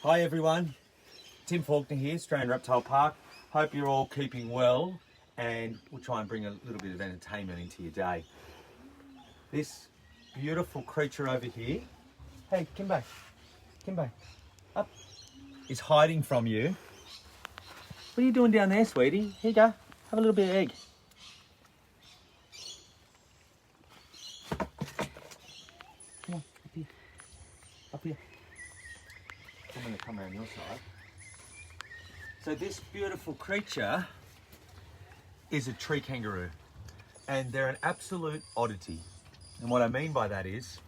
Hi everyone, Tim Faulkner here, Australian Reptile Park. Hope you're all keeping well and we'll try and bring a little bit of entertainment into your day. This beautiful creature over here, hey Kimbe, up, is hiding from you. What are you doing down there, sweetie? Here you go, have a little bit of egg. Come on, up here. I'm going to come around your side. So this beautiful creature is a tree kangaroo, and they're an absolute oddity. And what I mean by that is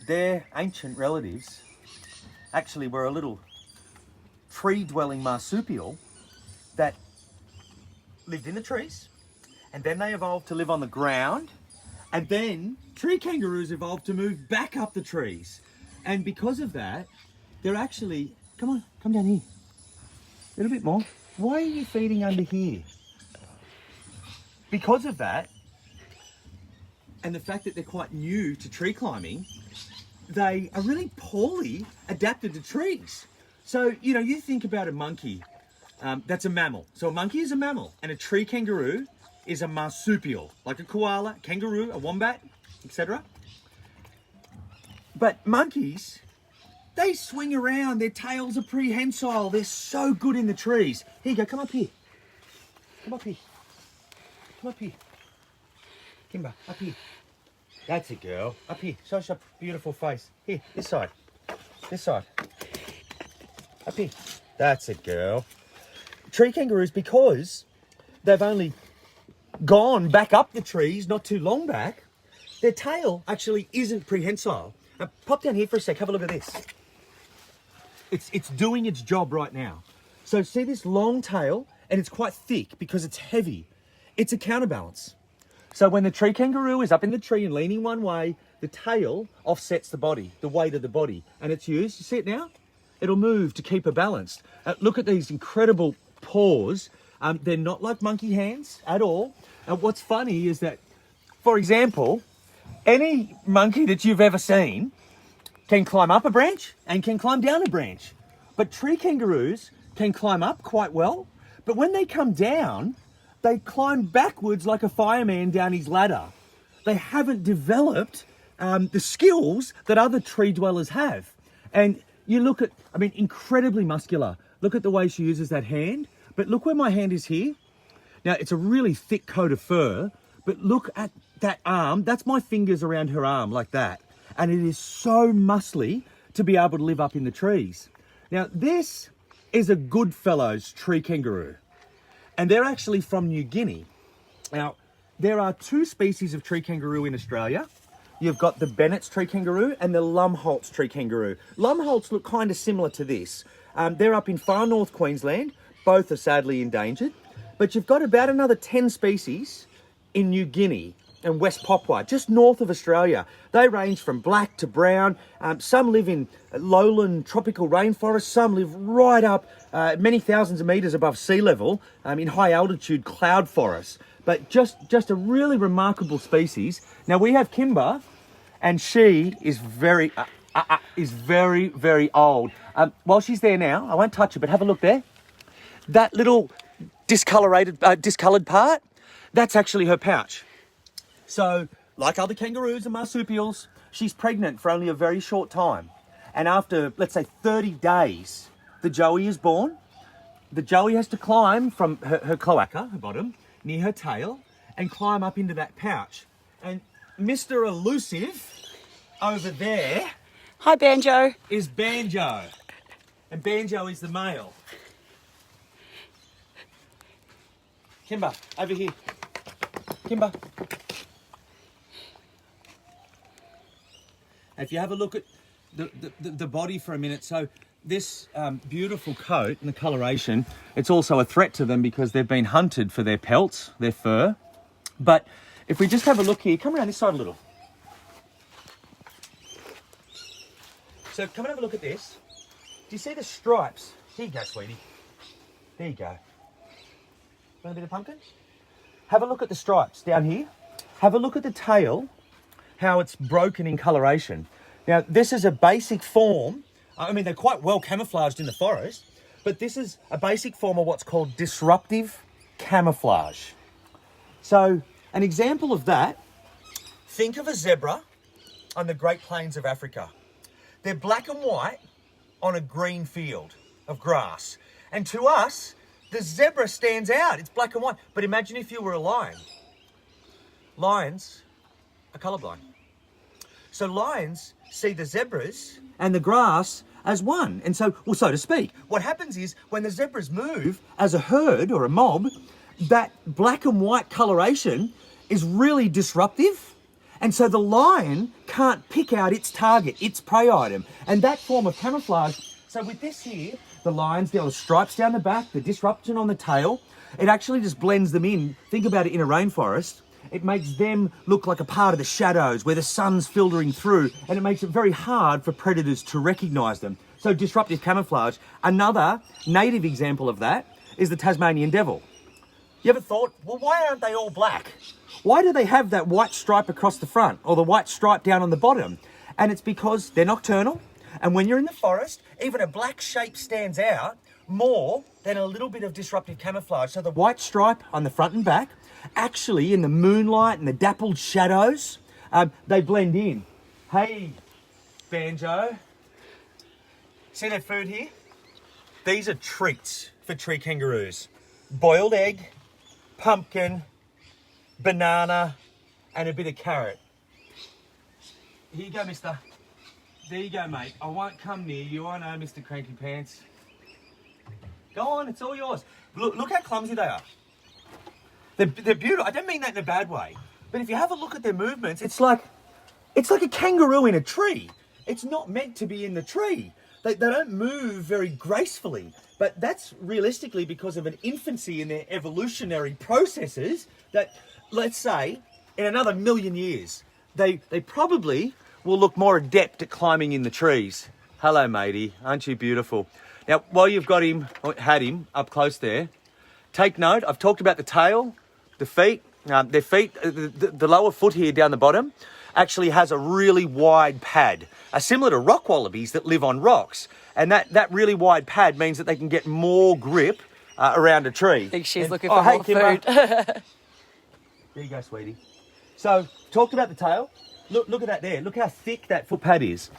their ancient relatives actually were a little tree-dwelling marsupial that lived in the trees, and then they evolved to live on the ground, and then tree kangaroos evolved to move back up the trees. And because of that, they're actually, come down here. A little bit more. Why are you feeding under here? Because of that, and the fact that they're quite new to tree climbing, they are really poorly adapted to trees. So, you know, you think about a monkey, that's a mammal. So a monkey is a mammal, and a tree kangaroo is a marsupial, like a koala, kangaroo, a wombat, etc. But monkeys, they swing around, their tails are prehensile, they're so good in the trees. Here you go, come up here. Come up here. Come up here. Kimber, up here. That's a girl. Up here, show us your beautiful face. Here, this side. This side. Up here. That's a girl. Tree kangaroos, because they've only gone back up the trees not too long back, their tail actually isn't prehensile. Now, pop down here for a sec, have a look at this. It's doing its job right now. So see this long tail, and it's quite thick because it's heavy. It's a counterbalance. So when the tree kangaroo is up in the tree and leaning one way, the tail offsets the body, the weight of the body. And it's used, you see it now? It'll move to keep her balanced. Look at these incredible paws. They're not like monkey hands at all. And what's funny is that, for example, any monkey that you've ever seen can climb up a branch and can climb down a branch. But tree kangaroos can climb up quite well, but when they come down, they climb backwards like a fireman down his ladder. They haven't developed the skills that other tree dwellers have. And you look at, I mean, incredibly muscular. Look at the way she uses that hand, but look where my hand is here. Now, it's a really thick coat of fur, but look at that arm. That's my fingers around her arm, like that. And it is so muscly to be able to live up in the trees. Now, this is a Goodfellow's tree kangaroo, and they're actually from New Guinea. Now, there are two species of tree kangaroo in Australia. You've got the Bennett's tree kangaroo and the Lumholtz tree kangaroo. Lumholtz look kind of similar to this. They're up in far north Queensland. Both are sadly endangered. But you've got about another 10 species in New Guinea and West Papua, just north of Australia. They range from black to brown. Some live in lowland tropical rainforests. Some live right up many thousands of metres above sea level in high altitude cloud forests. But just a really remarkable species. Now we have Kimber, and she is very old. While she's there now, I won't touch her, but have a look there. That little discoloured part, that's actually her pouch. So, like other kangaroos and marsupials, she's pregnant for only a very short time. And after, let's say, 30 days, the joey is born. The joey has to climb from her cloaca, her bottom, near her tail, and climb up into that pouch. And Mr. Elusive, over there... Hi, Banjo. ...is Banjo. And Banjo is the male. Kimber, over here. Kimber. If you have a look at the body for a minute, so this beautiful coat and the coloration, it's also a threat to them because they've been hunted for their pelts, their fur. But if we just have a look here, come around this side a little. So come and have a look at this. Do you see the stripes? Here you go, sweetie. There you go. Want a bit of pumpkin? Have a look at the stripes down here. Have a look at the tail. how it's broken in coloration. Now, this is a basic form. I mean, they're quite well camouflaged in the forest, but this is a basic form of what's called disruptive camouflage. So, an example of that, think of a zebra on the Great Plains of Africa. They're black and white on a green field of grass. And to us, the zebra stands out. It's black and white. But imagine if you were a lion. Lions are colourblind. So lions see the zebras and the grass as one. And so, well, so to speak, what happens is when the zebras move as a herd or a mob, that black and white coloration is really disruptive. And so the lion can't pick out its target, its prey item. And that form of camouflage, so with this here, the lines, the stripes down the back, the disruption on the tail, it actually just blends them in. Think about it in a rainforest. It makes them look like a part of the shadows where the sun's filtering through, and it makes it very hard for predators to recognise them. So disruptive camouflage. Another native example of that is the Tasmanian devil. You ever thought, well, why aren't they all black? Why do they have that white stripe across the front or the white stripe down on the bottom? And it's because they're nocturnal. And when you're in the forest, even a black shape stands out more than a little bit of disruptive camouflage. So the white stripe on the front and back, actually in the moonlight and the dappled shadows, they blend in. Hey, Banjo. See that food here? These are treats for tree kangaroos. Boiled egg, pumpkin, banana, and a bit of carrot. Here you go, mister. There you go, mate. I won't come near you. I know, Mr. Cranky Pants. Go on, it's all yours. Look how clumsy they are. They're beautiful. I don't mean that in a bad way. But if you have a look at their movements, it's like a kangaroo in a tree. It's not meant to be in the tree. They don't move very gracefully. But that's realistically because of an infancy in their evolutionary processes that, let's say, in another 1,000,000 years, they probably will look more adept at climbing in the trees. Hello, matey. Aren't you beautiful? Now, while you've got him, or had him up close there, take note. I've talked about the tail, the feet. Their feet, the lower foot here down the bottom, actually has a really wide pad, similar to rock wallabies that live on rocks. And that really wide pad means that they can get more grip around a tree. I think she's looking for more food. There you go, sweetie. So, talked about the tail. Look at that there. Look how thick that foot pad is.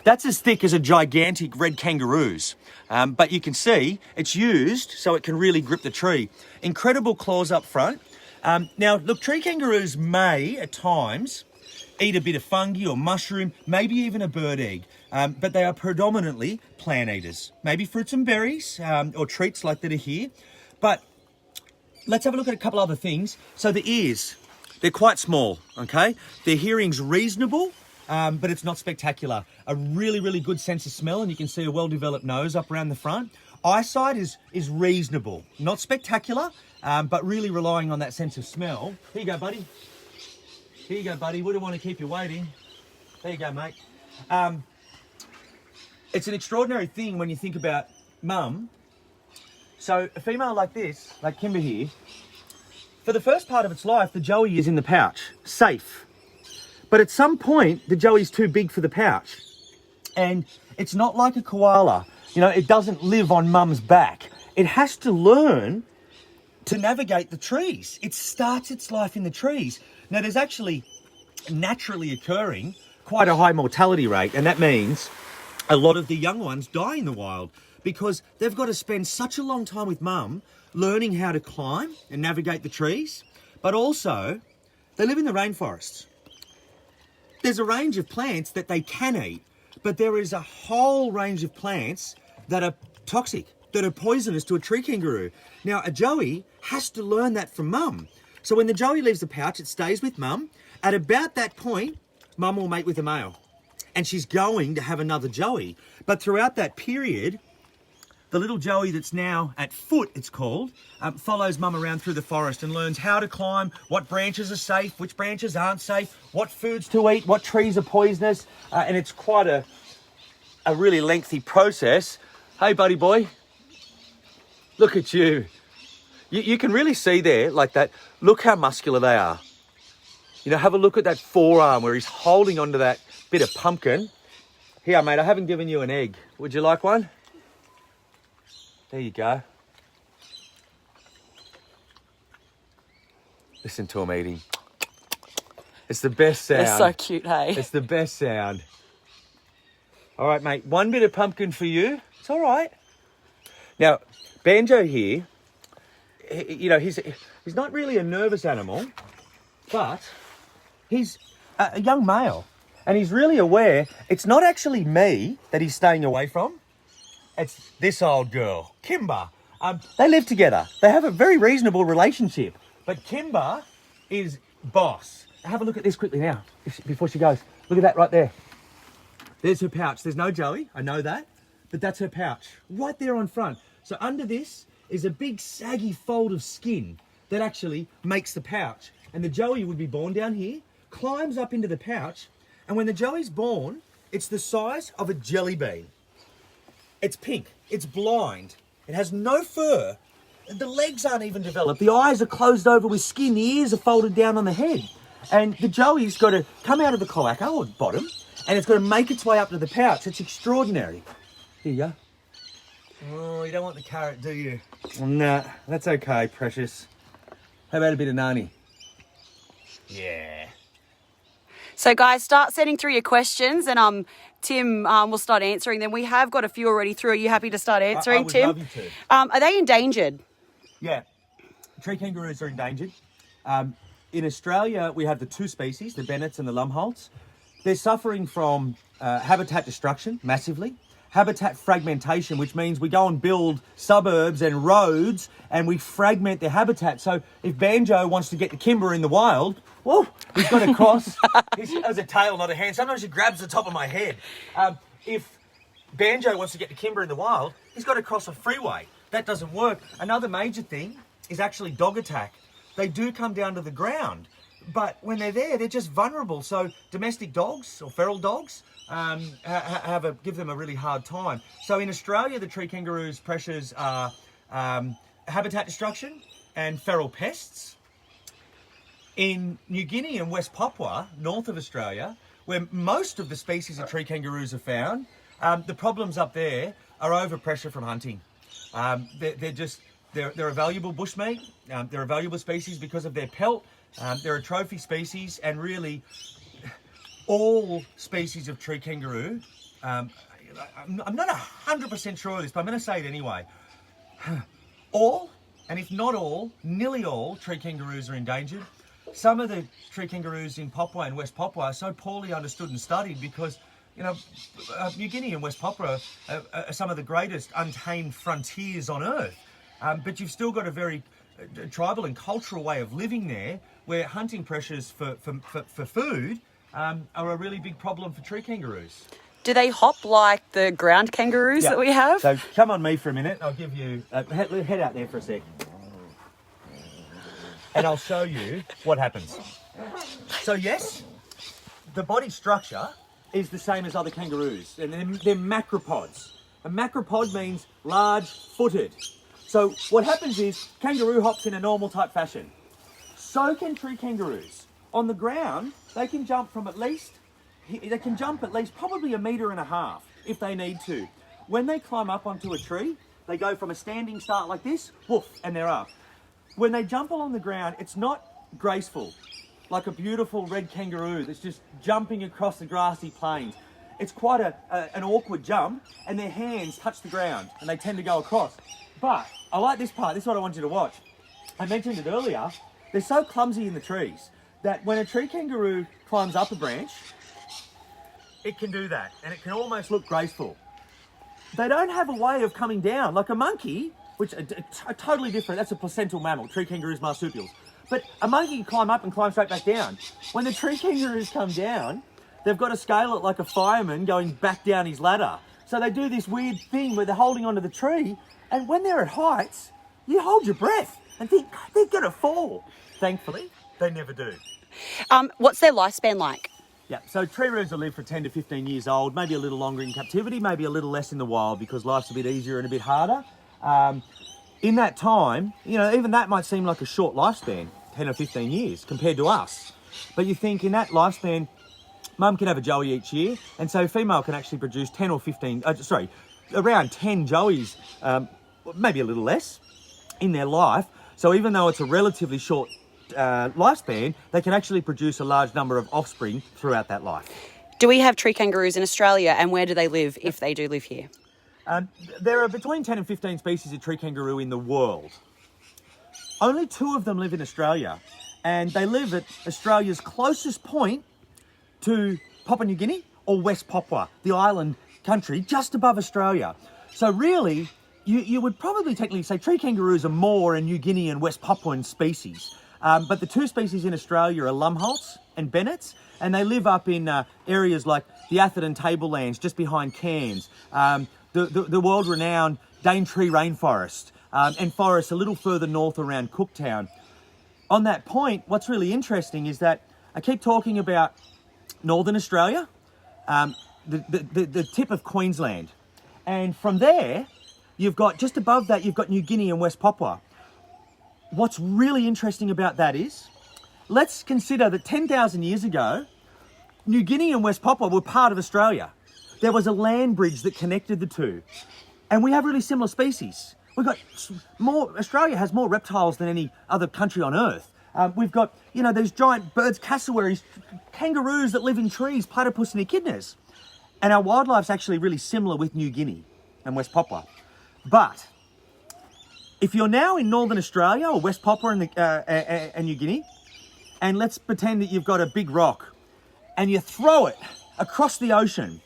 That's as thick as a gigantic red kangaroo's. But you can see it's used so it can really grip the tree. Incredible claws up front. Now, look, tree kangaroos may, at times, eat a bit of fungi or mushroom, maybe even a bird egg. But they are predominantly plant eaters. Maybe fruits and berries or treats like that are here. But let's have a look at a couple other things. So the ears. They're quite small, okay? Their hearing's reasonable, but it's not spectacular. A really, really good sense of smell, and you can see a well-developed nose up around the front. Eyesight is reasonable. Not spectacular, but really relying on that sense of smell. Here you go, buddy. Here you go, buddy. Wouldn't want to keep you waiting. There you go, mate. It's an extraordinary thing when you think about mum. So a female like this, like Kimbe here, for the first part of its life, the joey is in the pouch, safe. But at some point, the joey's too big for the pouch. And it's not like a koala. You know, it doesn't live on mum's back. It has to learn to navigate the trees. It starts its life in the trees. Now, there's actually naturally occurring quite a high mortality rate, and that means a lot of the young ones die in the wild because they've got to spend such a long time with mum learning how to climb and navigate the trees, but also they live in the rainforests. There's a range of plants that they can eat, but there is a whole range of plants that are toxic, that are poisonous to a tree kangaroo. Now, a joey has to learn that from mum. So when the joey leaves the pouch, it stays with mum. At about that point, mum will mate with a male, and she's going to have another joey. But throughout that period, the little joey that's now at foot, it's called, follows mum around through the forest and learns how to climb, what branches are safe, which branches aren't safe, what foods to eat, what trees are poisonous, and it's quite a really lengthy process. Hey, buddy boy, look at you. You can really see there, like that, look how muscular they are. You know, have a look at that forearm where he's holding onto that bit of pumpkin. Here, mate, I haven't given you an egg. Would you like one? There you go. Listen to him eating. It's the best sound. They're so cute, hey? It's the best sound. All right, mate, one bit of pumpkin for you. It's all right. Now, Banjo here, you know, he's not really a nervous animal, but he's a young male. And he's really aware it's not actually me that he's staying away from. It's this old girl, Kimbe. They live together. They have a very reasonable relationship. But Kimbe is boss. Have a look at this quickly now, before she goes. Look at that right there. There's her pouch. There's no Joey, I know that. But that's her pouch, right there on front. So under this is a big saggy fold of skin that actually makes the pouch. And the Joey would be born down here, climbs up into the pouch, and when the Joey's born, it's the size of a jelly bean. It's pink, it's blind, it has no fur, the legs aren't even developed, the eyes are closed over with skin, the ears are folded down on the head. And the Joey's got to come out of the cloaca, or bottom, and it's got to make its way up to the pouch. It's extraordinary. Here you go. Oh, you don't want the carrot, do you? Nah, that's okay, precious. How about a bit of nani? Yeah. So, guys, start sending through your questions, and Tim will start answering them. We have got a few already through. Are you happy to start answering, I would Tim? love you to. Are they endangered? Yeah. Tree kangaroos are endangered. In Australia, we have the two species, the Bennets and the Lumholtz. They're suffering from habitat destruction massively. Habitat fragmentation, which means we go and build suburbs and roads and we fragment their habitat. So if Banjo wants to get the Kimbe in the wild, whoa, he's got to cross. He has a tail, not a hand. Sometimes he grabs the top of my head. If Banjo wants to get the Kimbe in the wild, he's got to cross a freeway. That doesn't work. Another major thing is actually dog attack. They do come down to the ground, but when they're there, they're just vulnerable. So domestic dogs or feral dogs give them a really hard time. So in Australia, the tree kangaroo's pressures are habitat destruction and feral pests. In New Guinea and West Papua, north of Australia, where most of the species of tree kangaroos are found, the problems up there are overpressure from hunting. They're a valuable bushmeat. They're a valuable species because of their pelt. They're a trophy species, and really all species of tree kangaroo, I'm not 100% sure of this, but I'm going to say it anyway. All, and if not all, nearly all tree kangaroos are endangered. Some of the tree kangaroos in Papua and West Papua are so poorly understood and studied because, you know, New Guinea and West Papua are some of the greatest untamed frontiers on Earth. But you've still got a very tribal and cultural way of living there where hunting pressures for food are a really big problem for tree kangaroos. Do they hop like the ground kangaroos that we have? So come on me for a minute. I'll give you... head out there for a sec. And I'll show you what happens. So yes, the body structure is the same as other kangaroos. And they're macropods. A macropod means large-footed. So what happens is kangaroo hops in a normal type fashion. So can tree kangaroos. On the ground, they can jump at least probably 1.5 meters if they need to. When they climb up onto a tree, they go from a standing start like this, woof, and they're up. When they jump along the ground, it's not graceful, like a beautiful red kangaroo that's just jumping across the grassy plains. It's quite an awkward jump, and their hands touch the ground, and they tend to go across. But I like this part. This is what I want you to watch. I mentioned it earlier. They're so clumsy in the trees that when a tree kangaroo climbs up a branch, it can do that, and it can almost look graceful. They don't have a way of coming down. Like a monkey, which are totally different. That's a placental mammal. Tree kangaroos, marsupials. But a monkey can climb up and climb straight back down. When the tree kangaroos come down, they've got to scale it like a fireman going back down his ladder. So they do this weird thing where they're holding onto the tree, and when they're at heights, you hold your breath and think, they're going to fall. Thankfully, they never do. What's their lifespan like? Yeah, so tree roos will live for 10 to 15 years old, maybe a little longer in captivity, maybe a little less in the wild because life's a bit easier and a bit harder. In that time, you know, even that might seem like a short lifespan, 10 or 15 years compared to us. But you think in that lifespan, mum can have a joey each year, and so female can actually produce 10 or 15, around 10 joeys, maybe a little less, in their life. So even though it's a relatively short lifespan, they can actually produce a large number of offspring throughout that life. Do we have tree kangaroos in Australia, and where do they live if they do live here? There are between 10 and 15 species of tree kangaroo in the world. Only 2 of them live in Australia, and they live at Australia's closest point to Papua New Guinea or West Papua, the island country just above Australia. So really, you would probably technically say tree kangaroos are more a New Guinea and West Papuan species. But the 2 species in Australia are Lumholtz and Bennet's, and they live up in areas like the Atherton Tablelands, just behind Cairns, the world-renowned Daintree rainforest, and forests a little further north around Cooktown. On that point, what's really interesting is that I keep talking about Northern Australia, the tip of Queensland. And from there, you've got, just above that, you've got New Guinea and West Papua. What's really interesting about that is, let's consider that 10,000 years ago, New Guinea and West Papua were part of Australia. There was a land bridge that connected the two. And we have really similar species. We've got more, Australia has more reptiles than any other country on Earth. We've got, these giant birds, cassowaries, kangaroos that live in trees, platypus and echidnas. And our wildlife's actually really similar with New Guinea and West Papua. But if you're now in Northern Australia or West Papua and New Guinea, and let's pretend that you've got a big rock and you throw it across the ocean,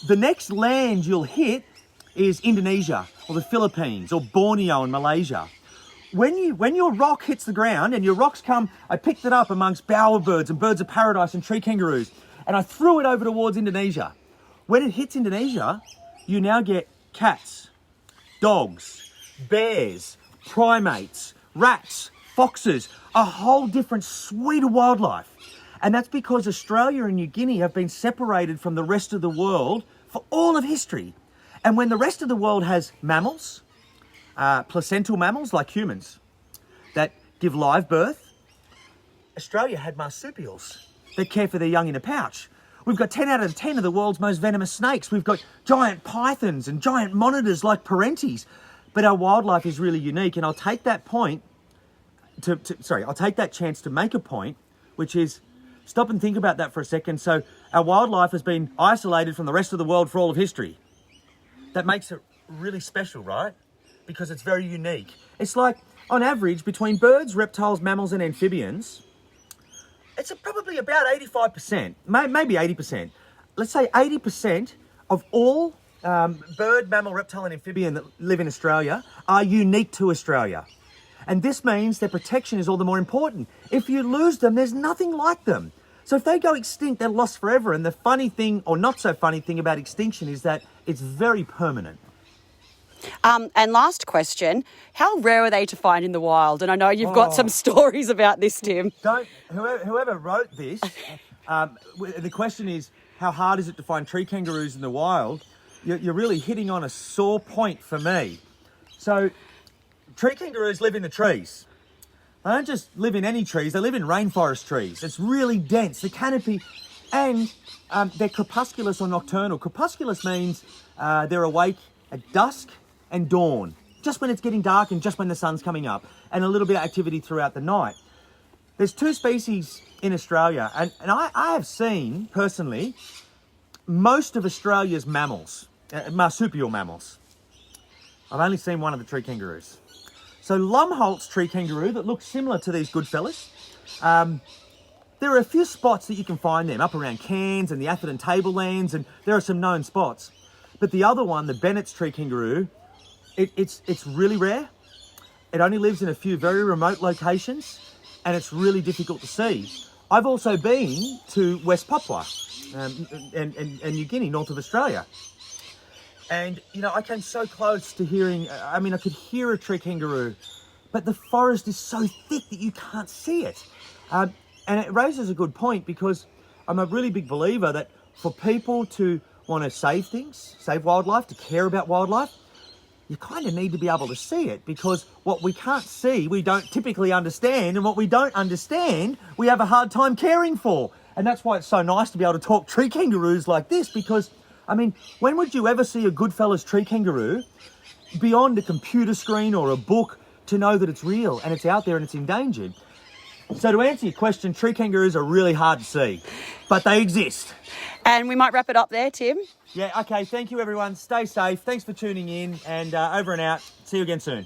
the next land you'll hit is Indonesia or the Philippines or Borneo in Malaysia. When your rock hits the ground, and your rocks come, I picked it up amongst bowerbirds and birds of paradise and tree kangaroos, and I threw it over towards Indonesia. When it hits Indonesia, you now get cats, dogs, bears, primates, rats, foxes, a whole different suite of wildlife. And that's because Australia and New Guinea have been separated from the rest of the world for all of history. And when the rest of the world has mammals, placental mammals like humans that give live birth, Australia had marsupials that care for their young in a pouch. We've got 10 out of 10 of the world's most venomous snakes. We've got giant pythons and giant monitors like parentes. But our wildlife is really unique, and I'll take that I'll take that chance to make a point, which is, stop and think about that for a second. So our wildlife has been isolated from the rest of the world for all of history. That makes it really special, right? Because it's very unique. It's like, on average, between birds, reptiles, mammals, and amphibians, it's probably about 85%, maybe 80%. Let's say 80% of all bird, mammal, reptile, and amphibian that live in Australia are unique to Australia. And this means their protection is all the more important. If you lose them, there's nothing like them. So if they go extinct, they're lost forever. And the funny thing, or not so funny thing about extinction, is that it's very permanent. And last question, how rare are they to find in the wild? And I know you've got some stories about this, Tim. Whoever wrote this, the question is, how hard is it to find tree kangaroos in the wild? You're really hitting on a sore point for me. So, tree kangaroos live in the trees. They don't just live in any trees, they live in rainforest trees. It's really dense, the canopy, and they're crepusculous or nocturnal. Crepusculous means they're awake at dusk and dawn, just when it's getting dark and just when the sun's coming up, and a little bit of activity throughout the night. There's 2 species in Australia, and I have seen, personally, most of Australia's mammals, marsupial mammals. I've only seen one of the tree kangaroos. So Lumholtz tree kangaroo that looks similar to these Goodfellows. There are a few spots that you can find them up around Cairns and the Atherton Tablelands, and there are some known spots. But the other one, the Bennett's tree kangaroo, it's really rare. It only lives in a few very remote locations, and it's really difficult to see. I've also been to West Papua and New Guinea, north of Australia. And, I came so close to hearing, I could hear a tree kangaroo, but the forest is so thick that you can't see it. And it raises a good point, because I'm a really big believer that for people to want to save things, save wildlife, to care about wildlife, you kind of need to be able to see it, because what we can't see, we don't typically understand, and what we don't understand, we have a hard time caring for. And that's why it's so nice to be able to talk tree kangaroos like this, because, I mean, when would you ever see a Goodfellows tree kangaroo beyond a computer screen or a book to know that it's real and it's out there and it's endangered? So to answer your question, tree kangaroos are really hard to see, but they exist. And we might wrap it up there, Tim. Yeah, okay, thank you everyone. Stay safe. Thanks for tuning in, and over and out. See you again soon.